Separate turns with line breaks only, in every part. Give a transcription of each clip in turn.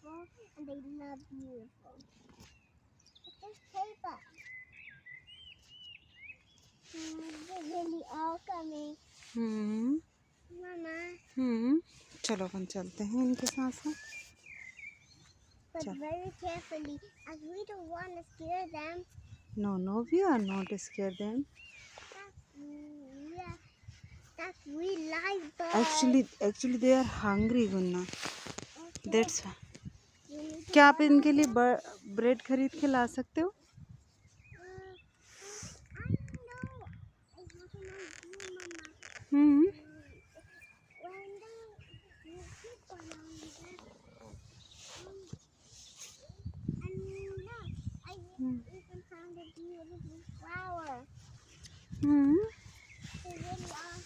beautiful and they love beautiful. It's just paper. They're really all coming. Mama.
चलो अपन चलते हैं इनके साथ साथ.
But very carefully, as we don't want to scare them.
No, we are not scare them.
That's we like birds.
Actually they are hungry, Gunna.
Okay.
That's why. क्या आप इनके लिए ब्रेड खरीद के ला सकते हो?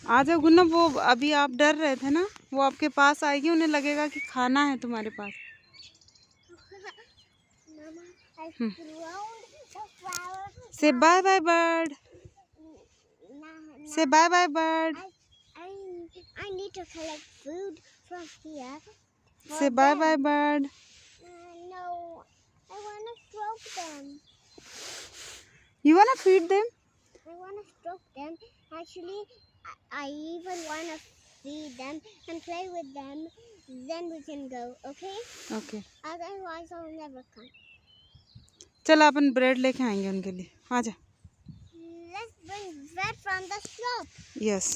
आ जाओ गुन्ना. वो अभी आप डर रहे थे ना, वो आपके पास आएगी, उन्हें लगेगा कि खाना है तुम्हारे पास. Say bye bye bird. Say bye bye bird.
I need to collect food from here.
Say bye bye bird.
No, I want to stroke them.
You wanna feed them?
I want to stroke them. Actually, I even want to feed them and play with them. Then we can go, okay?
Okay.
Otherwise, I'll never come.
चल अपन bread लेके आएंगे उनके लिए. आ जा.
Let's bring bread from the shop.
Yes.